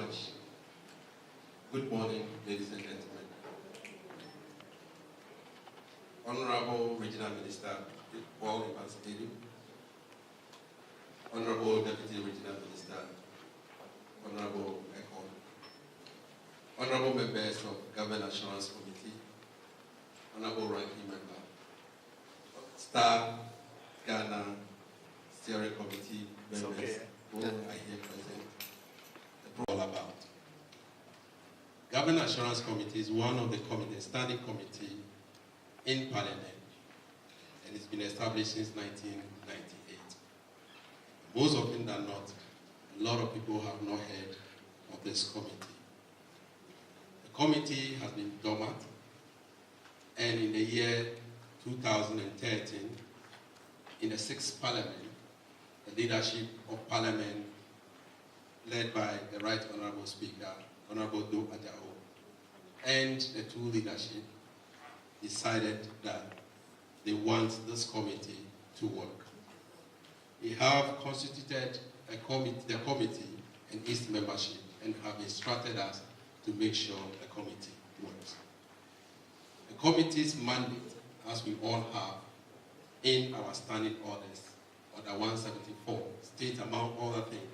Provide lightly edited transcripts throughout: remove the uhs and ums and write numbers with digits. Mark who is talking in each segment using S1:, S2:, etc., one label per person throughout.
S1: much. Good morning, ladies and gentlemen. Honorable Regional Minister Paul Ibansidiri, Honorable Deputy Regional Minister, Honorable Ekon, Honorable Members of Government Assurance Committee, Honorable Ranking Member, Star Ghana Steering Committee members who are here present. All about. Government Assurance Committee is one of the standing committee in Parliament, and it's been established since 1998. Most often than not, a lot of people have not heard of this committee. The committee has been dormant, and in the year 2013, in the 6th Parliament, the leadership of Parliament, led by the Right Honorable Speaker, Honorable Do Ajao, and the two leadership decided that they want this committee to work. We have constituted the committee and its membership and have instructed us to make sure the committee works. The committee's mandate, as we all have in our standing orders, Order 174, states among other things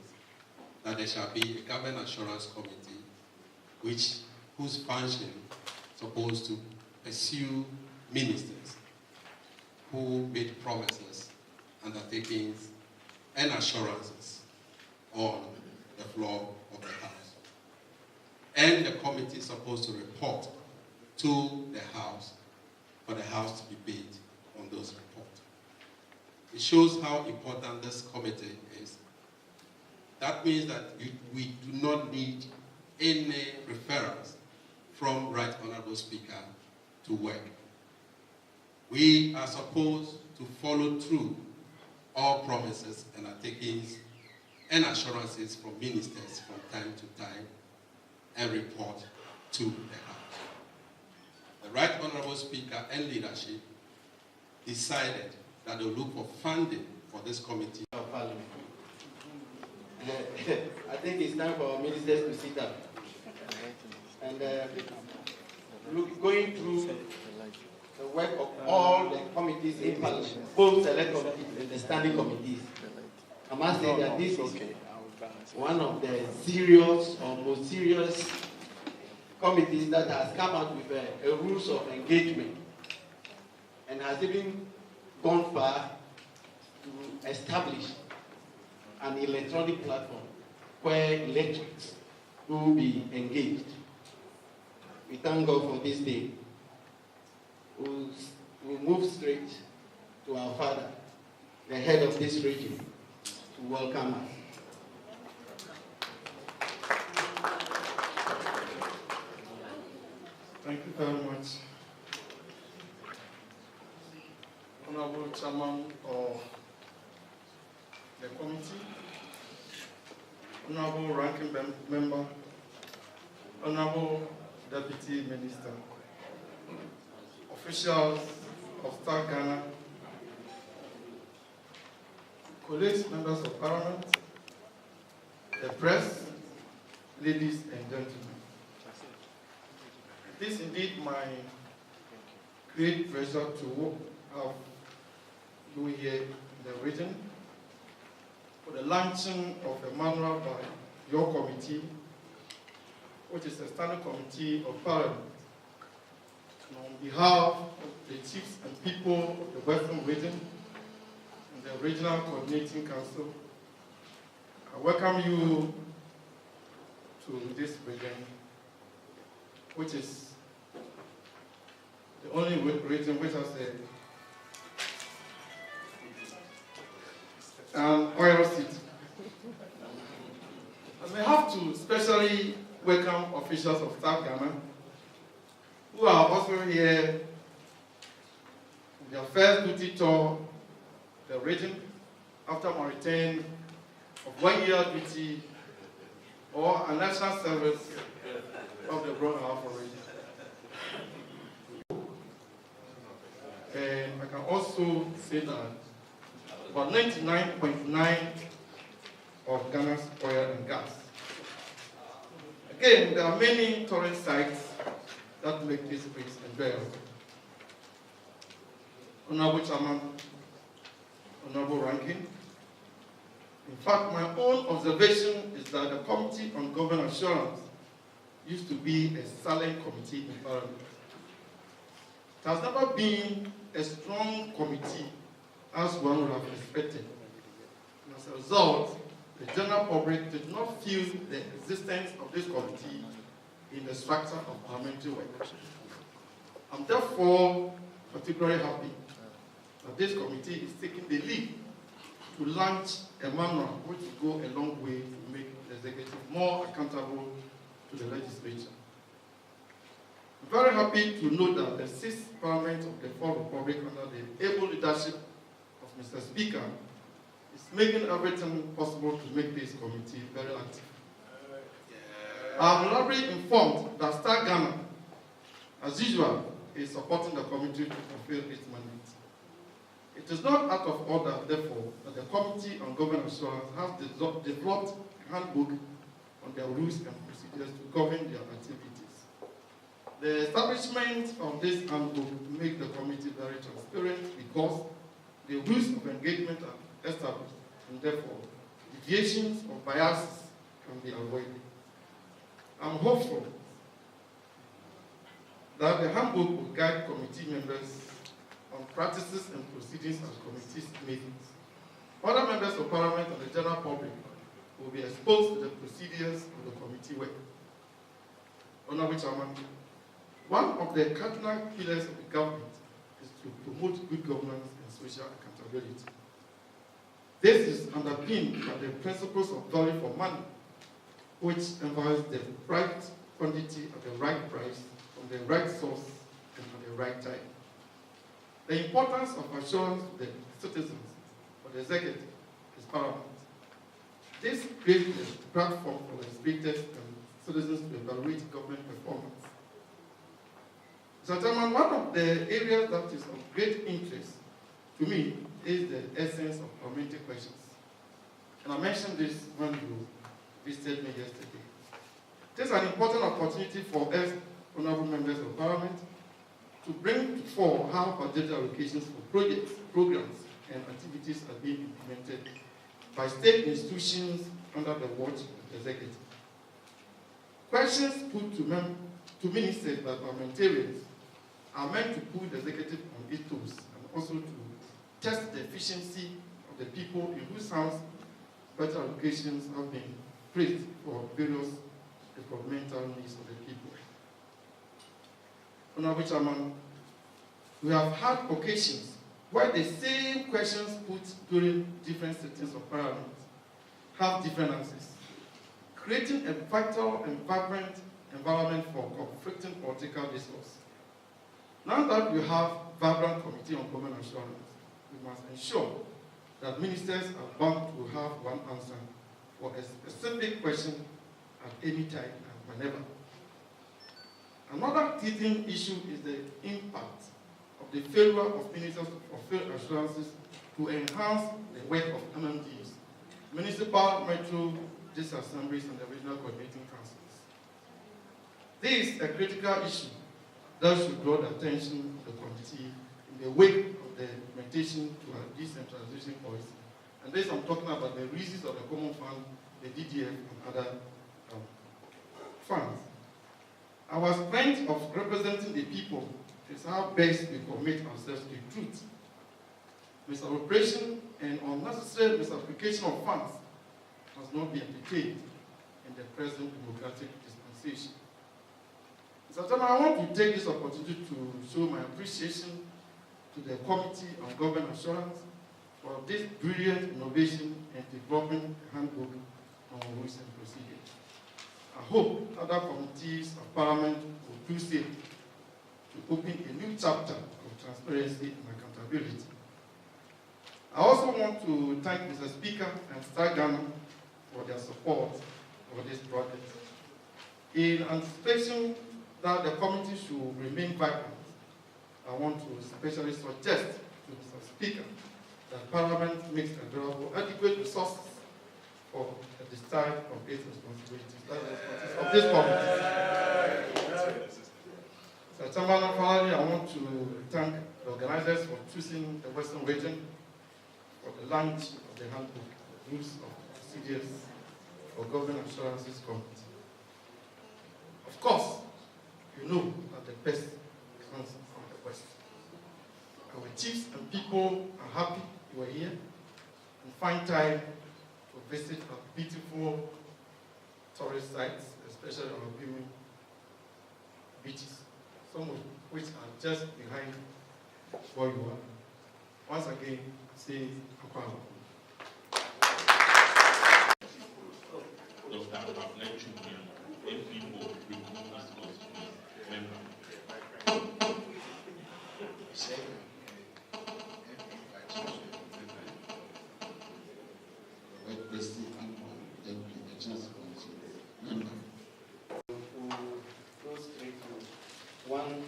S1: that there shall be a Government Assurance Committee whose function is supposed to pursue ministers who made promises, undertakings, and assurances on the floor of the House. And the committee is supposed to report to the House for the House to be based on those reports. It shows how important this committee is. That means that we do not need any referrals from Right Honorable Speaker to work. We are supposed to follow through all promises and undertakings and assurances from ministers from time to time and report to the House. The Right Honorable Speaker and leadership decided that they'll look for funding for this committee.
S2: I think it's time for our ministers to sit down. And going through the work of all the committees in Parliament, both select committees and the standing committees, I must say that this is one of the serious or most serious committees that has come out with a rules of engagement and has even gone far to establish an electronic platform where electorates will be engaged. We thank God for this day. We'll move straight to our father, the head of this region, to welcome us.
S3: Thank you very much. Honorable Chairman of the committee, Honorable Ranking Member, Honorable Deputy Minister, officials of Star Ghana, colleagues, members of Parliament, the press, ladies and gentlemen. It is indeed my great pleasure to have you here in the region for the launching of a manual by your committee, which is a standing committee of Parliament. And on behalf of the chiefs and people of the Western region and the Regional Coordinating Council, I welcome you to this region, which is the only region which has an oil city. And I have to especially welcome officials of Star Ghana who are also here in their first duty tour the region after my return of 1 year duty or a national service of the Broad Alpha region. And I can also say that about 99.9% of Ghana's oil and gas Again, there are many tourist sites that make this place enjoyable. Honorable Chairman, Honorable Ranking, in fact, my own observation is that the Committee on Government Assurance used to be a silent committee in Parliament. It has never been a strong committee as one would have expected. And as a result, the general public did not feel the existence of this committee in the structure of parliamentary work. I'm therefore particularly happy that this committee is taking the lead to launch a manual which will go a long way to make the executive more accountable to the legislature. I'm very happy to note that the sixth Parliament of the Fourth Republic, under the able leadership of Mr. Speaker, is making everything possible to make this committee very active. I'm already informed that Star Ghana, as usual, is supporting the committee to fulfill its mandate. It is not out of order, therefore, that the Committee on Government Assurance has developed a handbook on their rules and procedures to govern their activities. The establishment of this handbook makes the committee very transparent because the rules of engagement are established, and therefore, deviations or biases can be avoided. I'm hopeful that the handbook will guide committee members on practices and proceedings at committee meetings. Other members of Parliament and the general public will be exposed to the procedures of the committee work. Honorable Chairman, one of the cardinal pillars of the government is to promote good governance and social accountability. This is underpinned by the principles of value for money, which embodies the right quantity at the right price, from the right source, and at the right time. The importance of assurance to the citizens or the executive is paramount. This creates a platform for the legislators and citizens to evaluate government performance. Mr. Chairman, one of the areas that is of great interest to me is the essence of parliamentary questions. And I mentioned this when you visited me yesterday. This is an important opportunity for us, honorable members of Parliament, to bring forward how budget allocations for projects, programs, and activities are being implemented by state institutions under the watch of the executive. Questions put to ministers by parliamentarians are meant to put the executive on its toes and also to test the efficiency of the people in whose hands budget allocations have been placed for various developmental needs of the people. Honorable Chairman, we have had occasions where the same questions put during different sittings of Parliament have different answers, creating a vital and vibrant environment for conflicting political discourse. Now that we have vibrant Committee on Government Assurance, we must ensure that ministers are bound to have one answer for a specific question at any time and whenever. Another teething issue is the impact of the failure of ministers to fulfill assurances to enhance the work of MMDs, municipal, metro, district assemblies, and the regional coordinating councils. This is a critical issue that should draw the attention of the committee in the wake of the implementation to a decentralization policy. And this I'm talking about the reasons of the Common Fund, the DDF, and other funds. Our strength of representing the people is how best we commit ourselves to truth. Misappropriation and unnecessary misapplication of funds must not be entertained in the present democratic dispensation. Mr. Chairman, I want to take this opportunity to show my appreciation to the Committee on Government Assurance for this brilliant innovation and developing a handbook on rules and procedures. I hope other committees of Parliament will do so to open a new chapter of transparency and accountability. I also want to thank Mr. Speaker and Star Ghana for their support for this project. In anticipation that the committee should remain vibrant, I want to especially suggest to Mr. Speaker that Parliament makes available adequate resources for the discharge of its responsibilities. That's the responsibility of this committee. So, Chairman, finally, I want to thank the organizers for choosing the Western Region for the launch of the handbook, the Rules of Procedures for Government Assurances Committee. Of course, you know that the best comes from the West. Our chiefs and people are happy you are here and find time to visit our beautiful tourist sites, especially our viewing beaches, some of which are just behind where you are. Once again, say Akwaba.
S2: One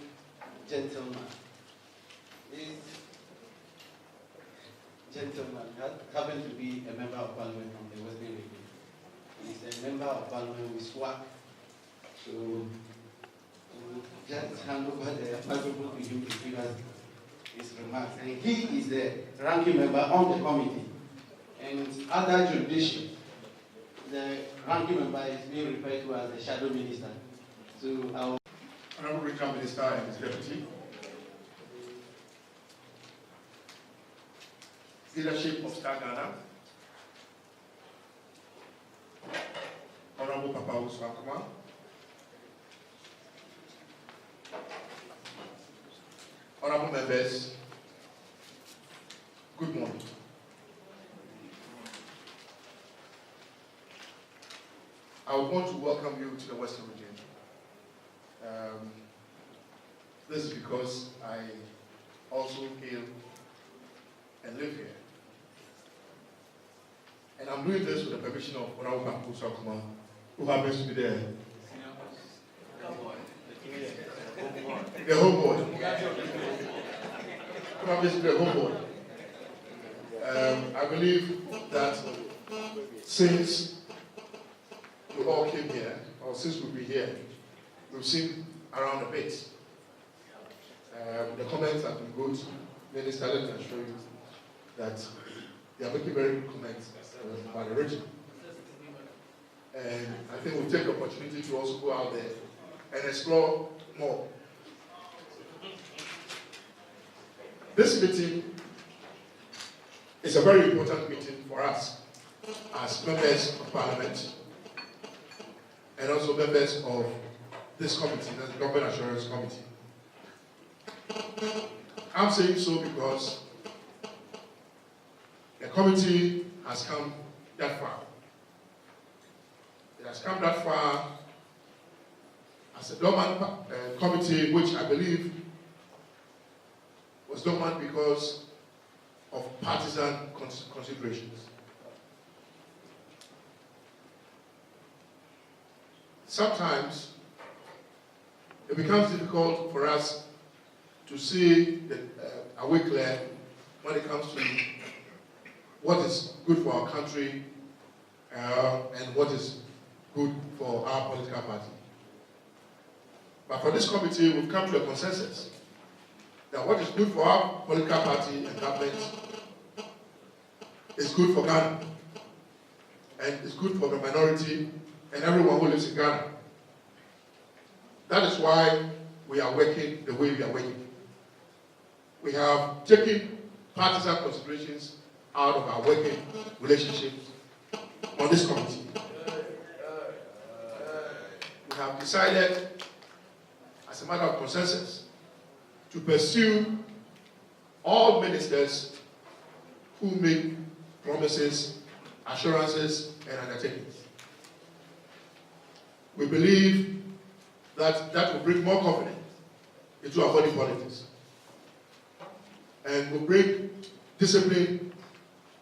S2: gentleman. This gentleman happened to be a member of parliament from the Western Region. He's a member of parliament with SWAC. So we'll just hand over the microphone to him to give us his remarks. And he is the ranking member on the committee. And other jurisdictions, the ranking member is being referred to as the shadow minister. So our
S4: Honorable Regional Minister and his deputy, leadership of Star Ghana, Honorable Papa Uswakuma, honorable members, good morning. I would want to welcome you to the Western Region. This is because I also hail and live here. And I'm doing this with the permission of Honorable Papu Sakuma, who happens to be there. The homeboy. Who happens to be the homeboy. I believe that since we all came here, or since we'll be here, we've seen around a bit. The comments have been good. Minister, let me assure you that they are making very good comments about the region. And I think we'll take the opportunity to also go out there and explore more. This meeting is a very important meeting for us as members of Parliament and also members of this committee, the Government Assurance Committee. I'm saying so because the committee has come that far. It has come that far as a dormant committee, which I believe was dormant because of partisan considerations. Sometimes it becomes difficult for us to see a way clear when it comes to what is good for our country and what is good for our political party. But for this committee, we've come to a consensus that what is good for our political party and government is good for Ghana, and it's good for the minority and everyone who lives in Ghana. That is why we are working the way we are working. We have taken partisan considerations out of our working relationships on this committee. We have decided, as a matter of consensus, to pursue all ministers who make promises, assurances, and undertakings. We believe that that will bring more confidence into our body politics and will bring discipline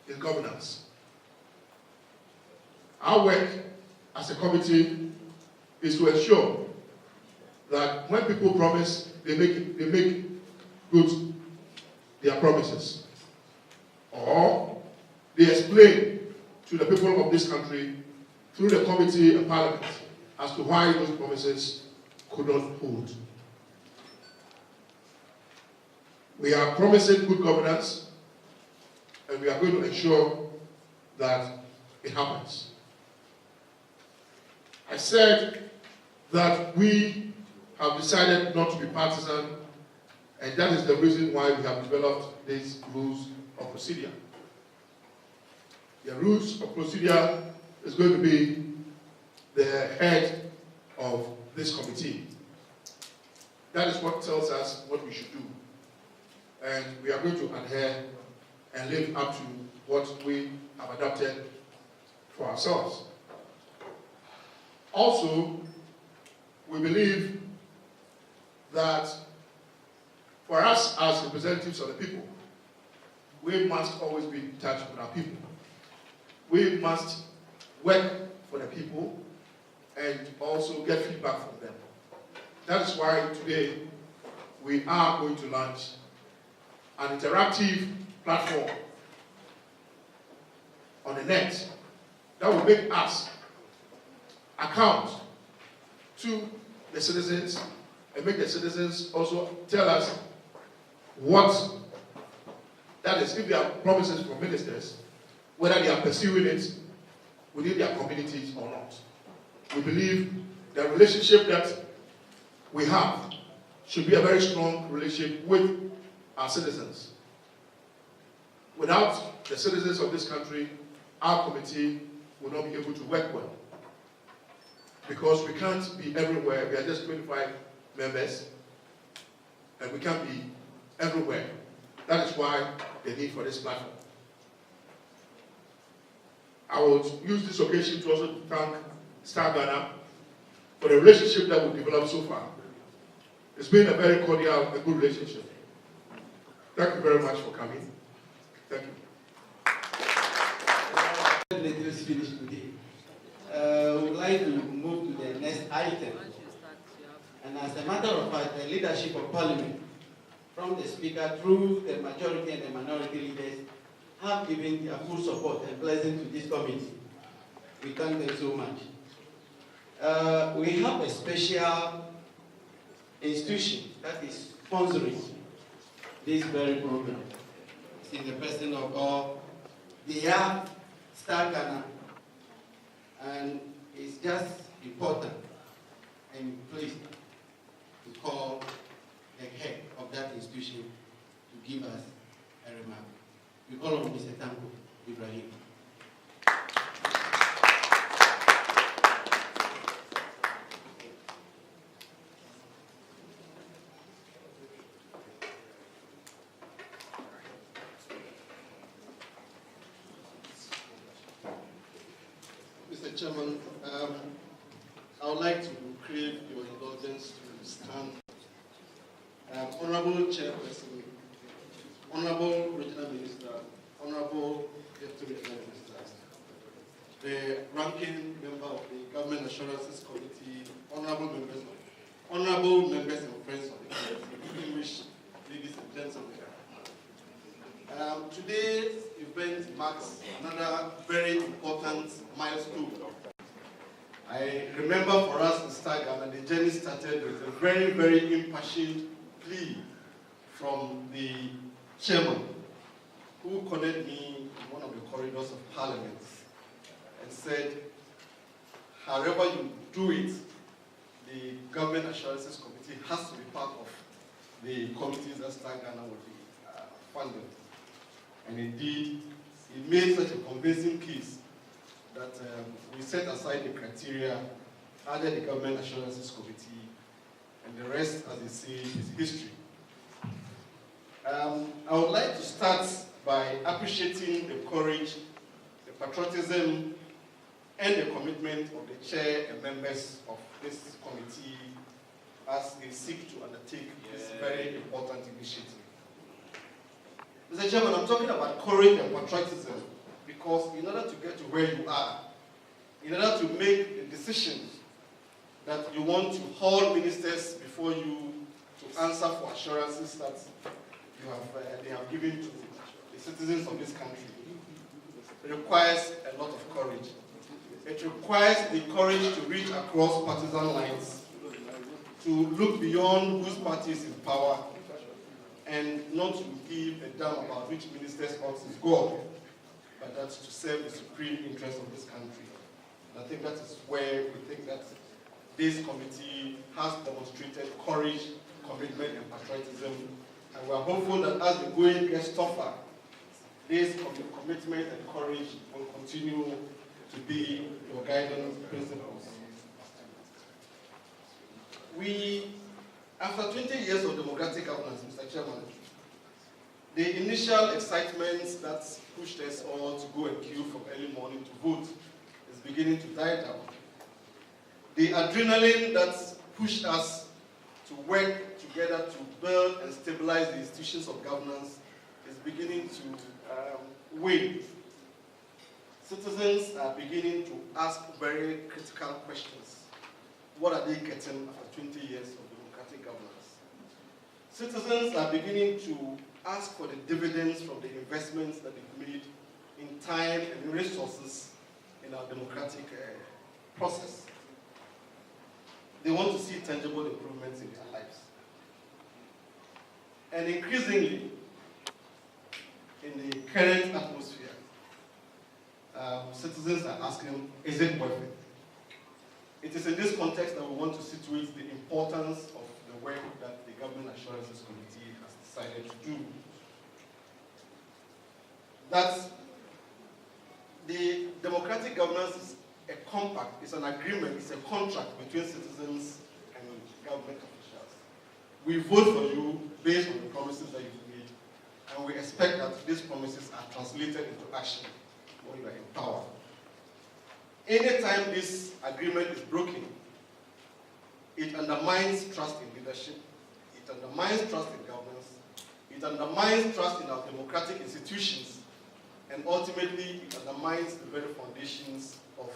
S4: in governance. Our work as a committee is to ensure that when people promise, they make good their promises, or they explain to the people of this country through the committee and parliament as to why those promises could not hold. We are promising good governance, and we are going to ensure that it happens. I said that we have decided not to be partisan, and that is the reason why we have developed these rules of procedure. The rules of procedure is going to be the head of this committee. That is what tells us what we should do. And we are going to adhere and live up to what we have adopted for ourselves. Also, we believe that for us as representatives of the people, we must always be in touch with our people. We must work for the people and also get feedback from them. That is why today we are going to launch an interactive platform on the net that will make us account to the citizens and make the citizens also tell us what that is, if there are promises from ministers, whether they are pursuing it within their communities or not. We believe the relationship that we have should be a very strong relationship with our citizens. Without the citizens of this country, our committee will not be able to work well. Because we can't be everywhere. We are just 25 members, and we can't be everywhere. That is why the need for this platform. I would use this occasion to also thank Star Ghana for the relationship that we've developed so far. It's been a very cordial and good relationship. Thank you very much for coming. Thank you.
S2: Let us finish today. We would like to move to the next item. And as a matter of fact, the leadership of Parliament, from the Speaker through the majority and the minority leaders, have given their full support and blessing to this committee. We thank them so much. We have a special institution that is sponsoring this very program. It's in the person of all the Star Ghana, and it's just important and pleased to call the head of that institution to give us a remark. We call on Mr. Tanko Ibrahim.
S5: Mr. Chairman, I would like to crave your indulgence to stand. Honorable Chairperson, Honorable Regional Minister, Honorable Deputy Regional Minister, the ranking member of the Government Assurances Committee, honorable members and friends of the committee, distinguished ladies and gentlemen. Today's event marks another very important milestone. I remember for us in Star Ghana, the journey started with a very, very impassioned plea from the chairman, who cornered me in one of the corridors of Parliament and said, however you do it, the Government Assurances Committee has to be part of the committees that Star Ghana will be funded. And indeed, he made such a convincing case that we set aside the criteria, added the Government Assurances Committee, and the rest, as they say, is history. I would like to start by appreciating the courage, the patriotism, and the commitment of the chair and members of this committee as they seek to undertake this very important initiative. Mr. Chairman, I'm talking about courage and patriotism because in order to get to where you are, in order to make the decisions that you want to hold ministers before you to answer for assurances that they have given to the citizens of this country, requires a lot of courage. It requires the courage to reach across partisan lines, to look beyond whose party is in power, and not to give a damn about which minister's office go, but that to serve the supreme interest of this country. And I think that is where we think that this committee has demonstrated courage, commitment, and patriotism. And we are hopeful that as the going gets tougher, this commitment and courage will continue to be your guiding principles. After 20 years of democratic governance, Mr. Chairman, the initial excitement that pushed us all to go and queue from early morning to vote is beginning to die down. The adrenaline that pushed us to work together to build and stabilize the institutions of governance is beginning to wane. Citizens are beginning to ask very critical questions. What are they getting after 20 years of democratic governance? Citizens are beginning to ask for the dividends from the investments that they've made in time and resources in our democratic process. They want to see tangible improvements in their lives. And increasingly, in the current atmosphere, citizens are asking, is it worth it? It is in this context that we want to situate the importance of the work that the Government Assurances Committee has decided to do. That the democratic governance is a compact, it's an agreement, it's a contract between citizens and government officials. We vote for you based on the promises that you've made, and we expect that these promises are translated into action when you are in power. Anytime this agreement is broken, it undermines trust in leadership, it undermines trust in governance, it undermines trust in our democratic institutions, and ultimately it undermines the very foundations of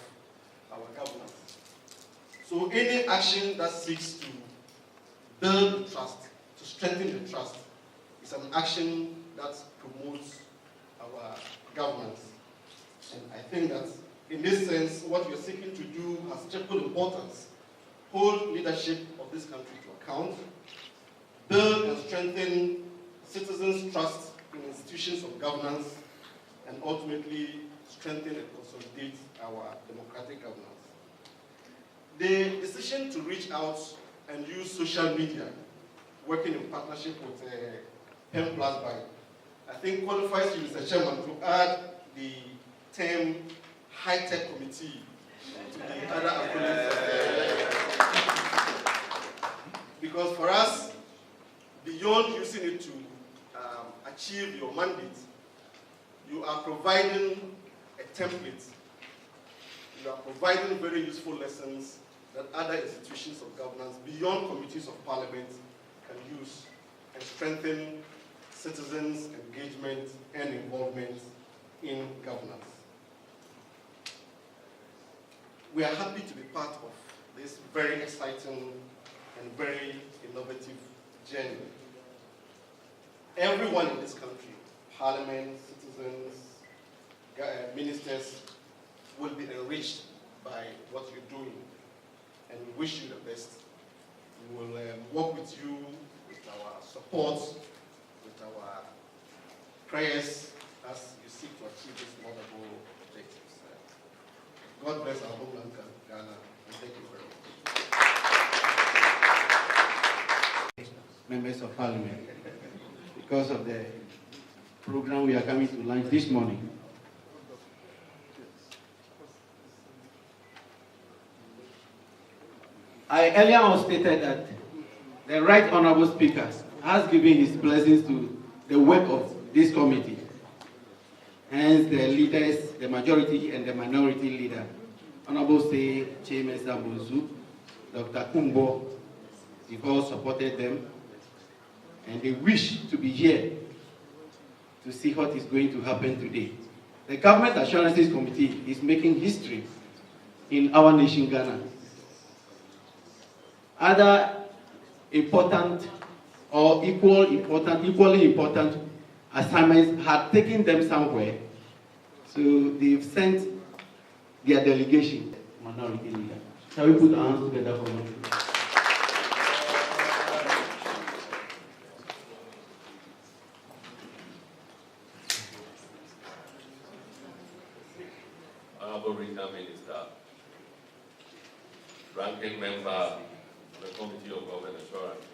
S5: our governance. So any action that seeks to build the trust, to strengthen the trust, is an action that promotes our governance. And I think that in this sense, what we are seeking to do has triple importance. Hold leadership of this country to account, build and strengthen citizens' trust in institutions of governance, and ultimately strengthen and consolidate our democratic governance. The decision to reach out and use social media, working in partnership with PEN Plus Buy, I think qualifies you, Mr. Chairman, to add the term high-tech committee to the other acronyms. Because for us, beyond using it to achieve your mandate, you are providing a template. You are providing very useful lessons that other institutions of governance beyond committees of parliament can use and strengthen citizens' engagement and involvement in governance. We are happy to be part of this very exciting and very innovative journey. Everyone in this country, parliament, citizens, ministers, will be enriched by what you're doing. And we wish you the best. We will work with you, with our support, with our prayers as you seek to achieve these laudable objectives. God bless our homeland, Ghana, and thank you very much.
S2: Members of Parliament, because of the program we are coming to launch this morning. I earlier on stated that the Right Honorable Speaker has given his blessings to the work of this committee. Hence, the leaders, the majority and the minority leader, Honorable State Chairman Zambozu, Dr. Kumbo, they all supported them, and they wish to be here to see what is going to happen today. The Government Assurances Committee is making history in our nation, Ghana. Other important or equally important assignments had taken them somewhere. So they've sent their delegation, minority leader. Shall we put our hands together for them?
S6: Honorable Regional Minister, ranking member of the Committee of Government Assurance,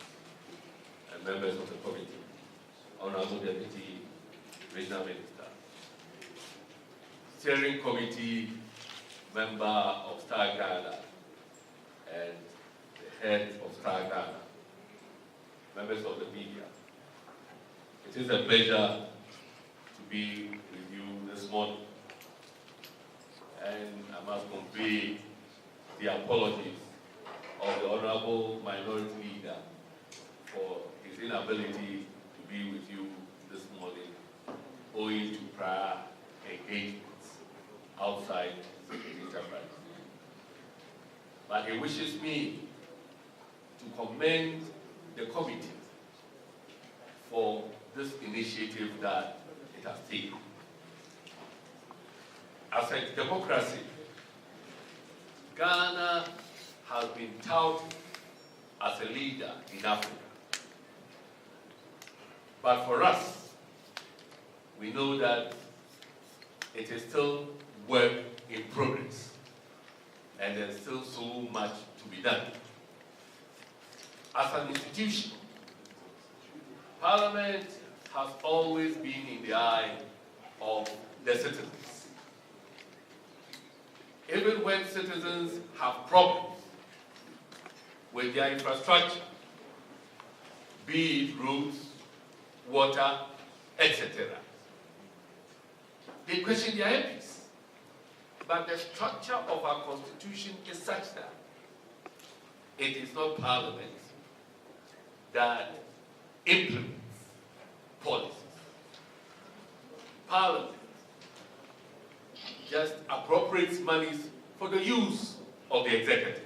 S6: and members of the committee, Honorable Deputy Regional Minister, Steering Committee member of Star Ghana, and the head of Star Ghana, members of the media. It is a pleasure to be with you this morning. And I must convey the apologies of the Honorable Minority Leader for his inability to be with you this morning owing to prior engagements outside the enterprise. But he wishes me to commend the committee for this initiative that it has taken. As a democracy, Ghana has been touted as a leader in Africa. But for us, we know that it is still work in progress, and there's still so much to be done. As an institution, Parliament has always been in the eye of the citizens. Even when citizens have problems with their infrastructure, be it roads, water, etc., they question their MPs. But the structure of our constitution is such that it is not Parliament that implements policies. Parliament just appropriates monies for the use of the executive.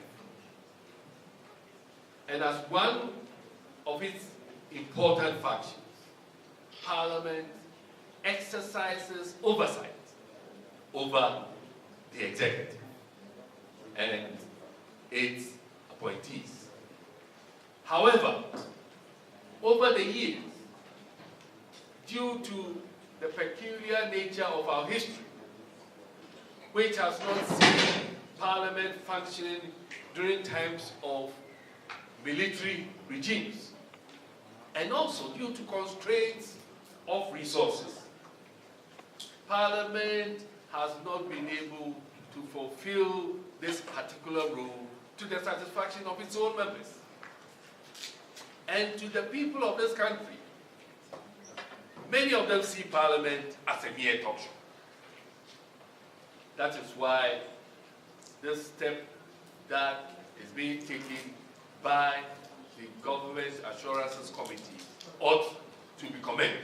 S6: And as one of its important functions, Parliament exercises oversight over the executive and its appointees. However, over the years, due to the peculiar nature of our history, which has not seen Parliament functioning during times of military regimes, and also due to constraints of resources, Parliament has not been able to fulfill this particular role to the satisfaction of its own members. And to the people of this country, many of them see Parliament as a mere talk show. That is why this step that is being taken by the Government Assurances Committee ought to be commended.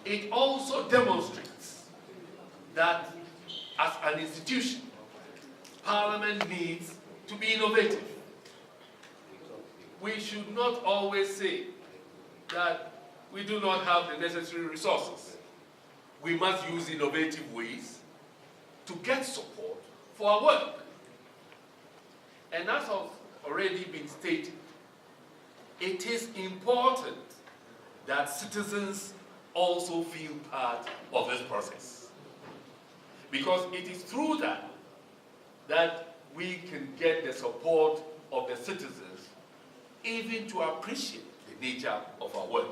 S6: It also demonstrates that as an institution, Parliament needs to be innovative. We should not always say that we do not have the necessary resources. We must use innovative ways to get support for our work. And as has already been stated, it is important that citizens also feel part of this process. Because it is through that we can get the support of the citizens even to appreciate the nature of our work.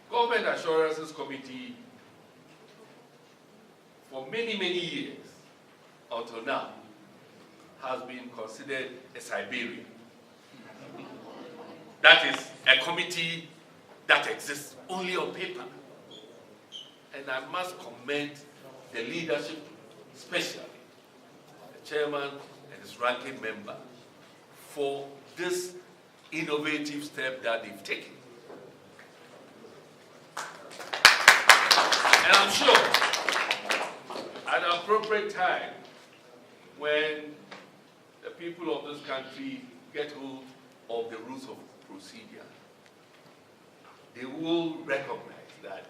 S6: Government Assurances Committee, for many, many years until now, has been considered a Siberian. That is a committee that exists only on paper. And I must commend the leadership, especially the chairman and his ranking member, for this innovative step that they've taken. And I'm sure at an appropriate time, when the people of this country get hold of the rules of procedure, they will recognize that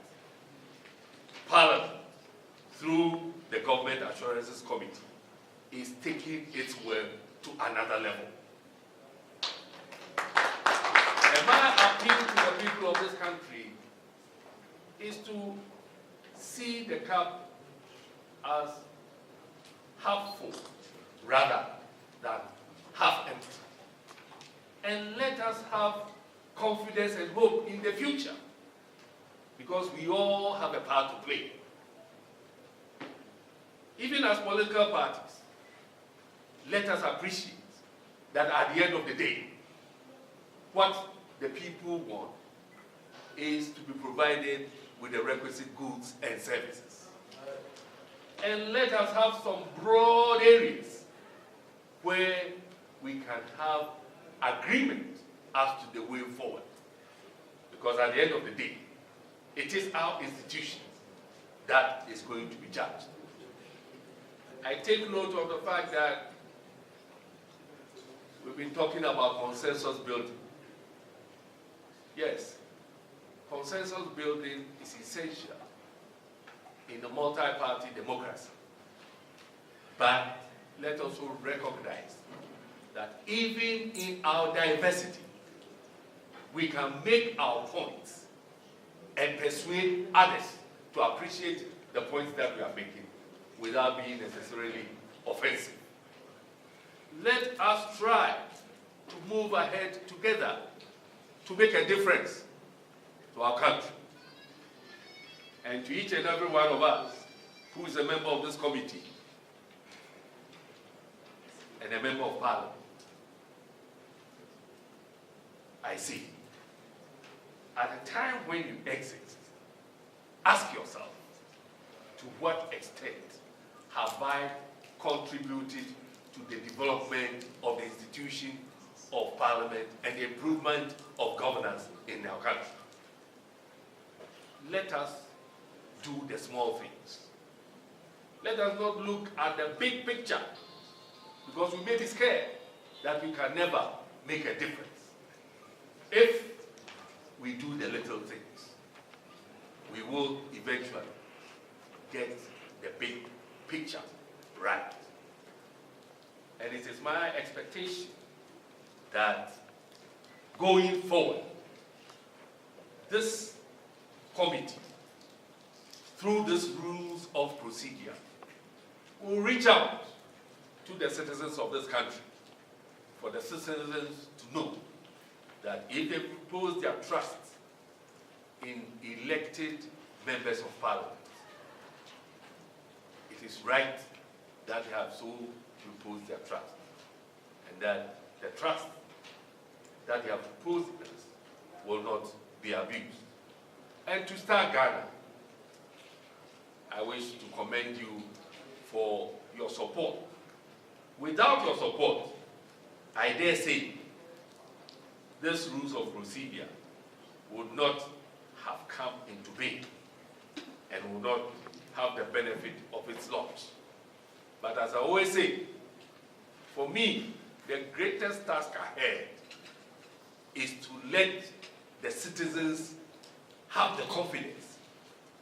S6: Parliament, through the Government Assurances Committee, is taking its work to another level. And my appeal to the people of this country is to see the cup as half full rather than half empty. And let us have confidence and hope in the future, because we all have a part to play. Even as political parties, let us appreciate that at the end of the day, what the people want is to be provided with the requisite goods and services. And let us have some broad areas where we can have agreement as to the way forward. Because at the end of the day, it is our institutions that is going to be judged. I take note of the fact that we've been talking about consensus building. Yes, consensus building is essential in a multi-party democracy. But let us also recognize that even in our diversity, we can make our points and persuade others to appreciate the points that we are making without being necessarily offensive. Let us try to move ahead together to make a difference to our country. And to each and every one of us who is a member of this committee and a member of Parliament, I say, at a time when you exit, ask yourself, to what extent have I contributed to the development of the institution of Parliament and the improvement of governance in our country? Let us do the small things. Let us not look at the big picture, because we may be scared that we can never make a difference. If we do the little things, we will eventually get the big picture right. And it is my expectation that going forward, this committee, through these rules of procedure, will reach out to the citizens of this country, for the citizens to know that if they propose their trust in elected members of Parliament, it is right that they have so proposed their trust, and that the trust that they have proposed in us will not be abused. And to start Ghana, I wish to commend you for your support. Without your support, I dare say, these rules of procedure would not have come into being and would not have the benefit of its launch. But as I always say, for me, the greatest task ahead is to let the citizens have the confidence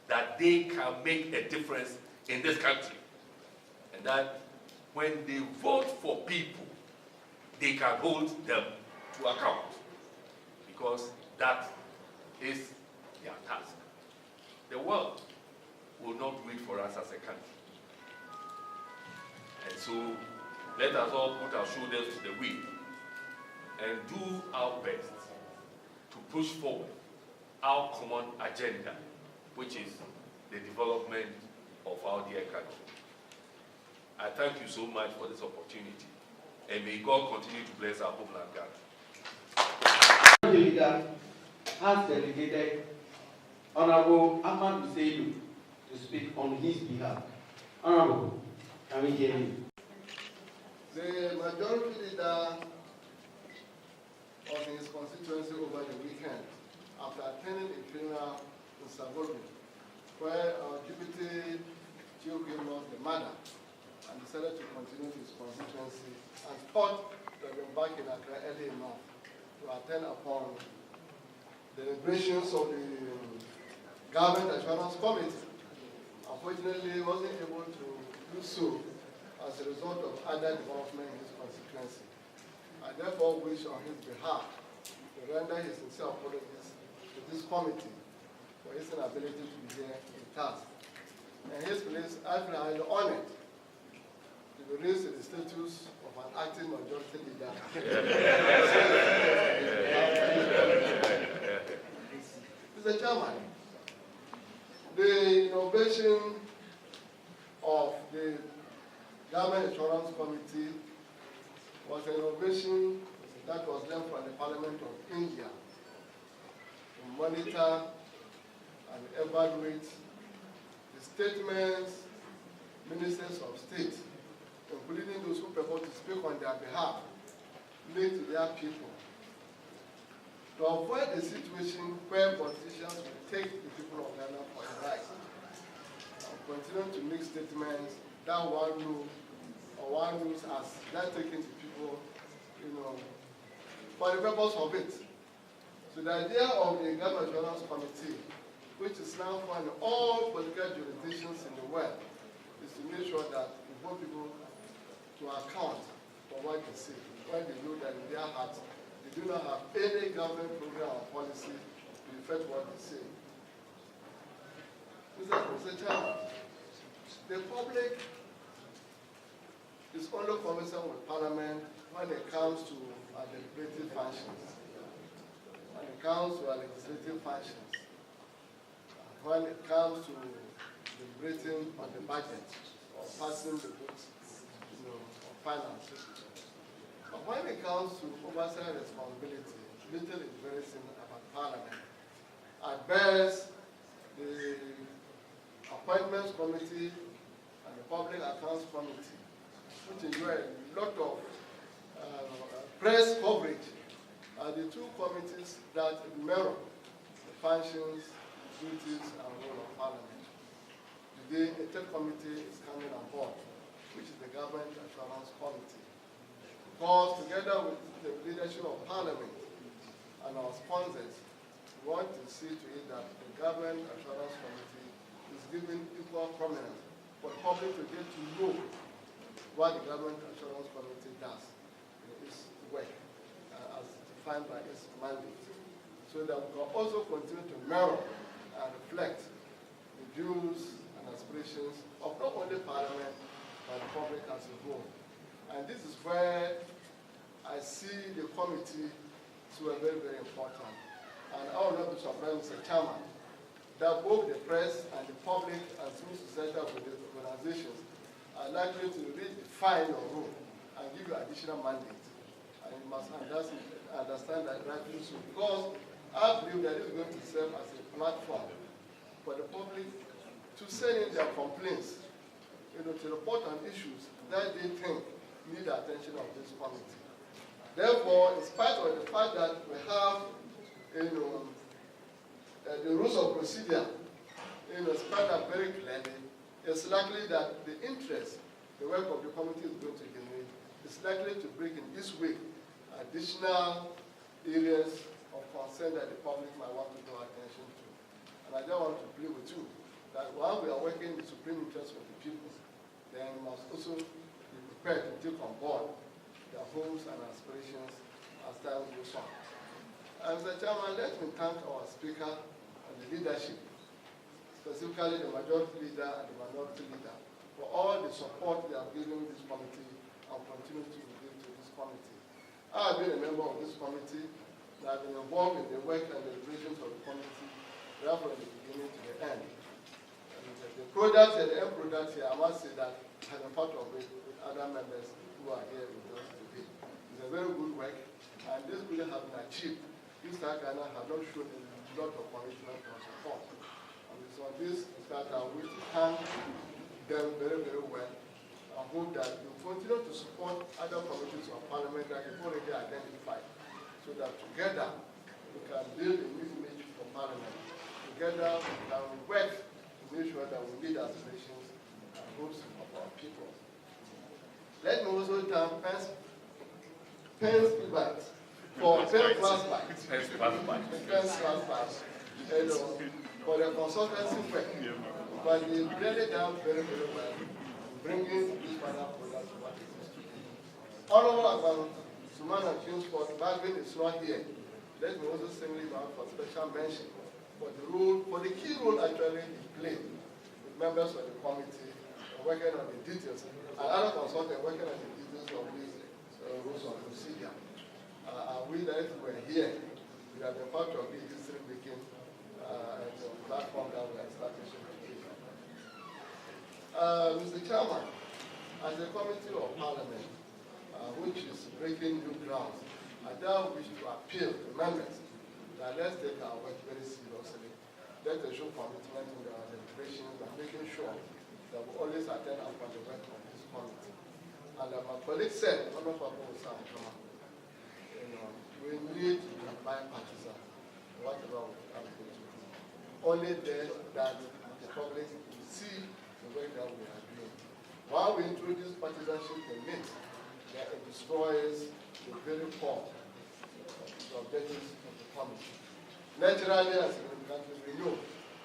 S6: that they can make a difference in this country, and that when they vote for people, they can hold them to account, because that is their task. The world will not wait for us as a country. And so let us all put our shoulders to the wheel and do our best to push forward our common agenda, which is the development of our dear country. I thank you so much for this opportunity, and may God continue to bless our homeland Ghana.
S2: The leader has delegated Honorable Ahmad Useilu to speak on his behalf. Honorable, can we hear you?
S7: The majority leader was in his constituency over the weekend after attending a funeral in Savogin, where our deputy chief lost the mother and decided to continue his constituency and thought to have been back in Accra early enough to attend upon the deliberations of the Government Assurance Committee. Unfortunately, he wasn't able to do so as a result of other development in his constituency. I therefore wish on his behalf to render his sincere apologies to this committee for his inability to be here in task. In his place, I feel highly honored to be raised to the status of an acting majority leader. Mr. Chairman, the innovation of the Government Assurance Committee was an innovation that was learned from the Parliament of India to monitor and evaluate the statements ministers of state, including those who prefer to speak on their behalf, made to their people, to avoid a situation where politicians will take the people of Ghana for the right and continue to make statements that one knows or one knows as they're taking the people, for the purpose of it. So the idea of the Government Assurance Committee, which is now found in all political jurisdictions in the world, is to make sure that we hold people to account for what they say, when they know that in their hearts they do not have any government program or policy to effect what they say. Mr. Chairman, the public is only conversant with Parliament when it comes to our deliberative functions, when it comes to our legislative functions, when it comes to deliberating on the budget or passing the books, of finance. But when it comes to oversight responsibility, little is very simple about Parliament. At best, the Appointments Committee and the Public Accounts Committee, which enjoy a lot of press coverage, are the two committees that mirror the functions, duties, and role of Parliament. Today, a third committee is coming on board, which is the Government Assurance Committee. Because together with the leadership of Parliament and our sponsors, we want to see to it that the Government Assurance Committee is given equal prominence for the public to get to know what the Government Assurance Committee does in its work as defined by its mandate, so that we can also continue to mirror and reflect the views and aspirations of not only Parliament, but the public as a whole. And this is where I see the committee to be very, very important. And I will not be surprised, Mr. Chairman, that both the press and the public and civil society organizations are likely to redefine your role and give you additional mandate. And you must understand that rightly so, because I believe that it is going to serve as a platform for the public to send in their complaints, to report on issues that they think need the attention of this committee. Therefore, in spite of the fact that we have, the rules of procedure, spelled out very clearly, it's likely that the interest the work of the committee is going to generate is likely to bring in this week additional areas of concern that the public might want to draw attention to. And I just want to plead with you that while we are working in the supreme interest of the people, then we must also be prepared to take on board their hopes and aspirations as time goes on. And Mr. Chairman, let me thank our speaker and the leadership, specifically the majority leader and the minority leader, for all the support they have given this committee and continue to give to this committee. I have been a member of this committee, and I have been involved in the work and the deliberations of the committee, right from the beginning to the end. And the product and the end product here, I must say that I have been part of it with other members who are here with us today. It's a very good work, and this really has been achieved. This Ghana has not shown a lot of commitment and support. And so on this is that I wish to thank them very, very well. I hope that you continue to support other committees of Parliament that you've already identified, so that together we can build a new image for Parliament. Together we can work to make sure that we meet aspirations and hopes of our people. Let me also thank Pence for 10 class bites.
S6: 10 class bites.
S7: 10 class bites. for the consultancy work. But they laid it down very, very well, bringing this final product to what it is today. Honorable Agban Sumana Kingsport, Bagwin is not here. Let me also singly out for special mention for the key role actually he played with members of the committee working on the details, and other consultants working on the details of these rules of procedure. We that were here, we have been part of the history making platform that we are establishing. Mr. Chairman, as a committee of parliament, which is breaking new ground, I now wish to appeal to members that let's take our work very seriously. Let us show commitment in our deliberations and making sure that we always attend upon the work of this committee. And my colleague said, we need to be bipartisan, whatever we have to do. Only then that the public will see the work that we are doing. While we introduce partisanship in it, that it destroys the very core of the objectives of the committee. Naturally, as in the country, we know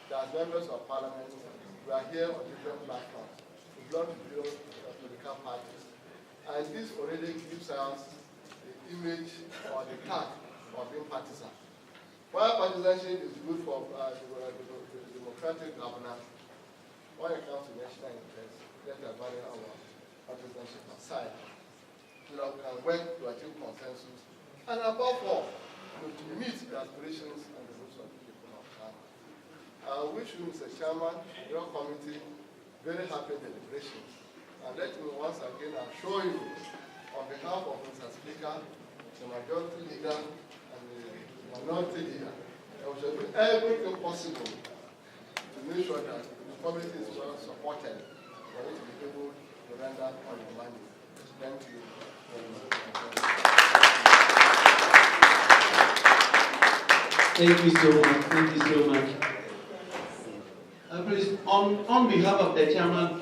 S7: that as members of parliament, we are here on different platforms. We belong to different political parties. And this already gives us the image or the tag of being partisan. While partisanship is good for the democratic governance, when it comes to national interest, let us value our partisanship aside. We can work to achieve consensus, and above all, to meet the aspirations and the hopes of the people of Ghana. I wish you, Mr. Chairman, your committee, very happy deliberations. And let me once again assure you, on behalf of Mr. Speaker, the majority leader, and the minority leader, that we shall do everything possible to make sure that the committee is well supported for it to be able to render all the money. Thank you.
S2: Thank you so much. Thank you so much. Please, on behalf of the chairman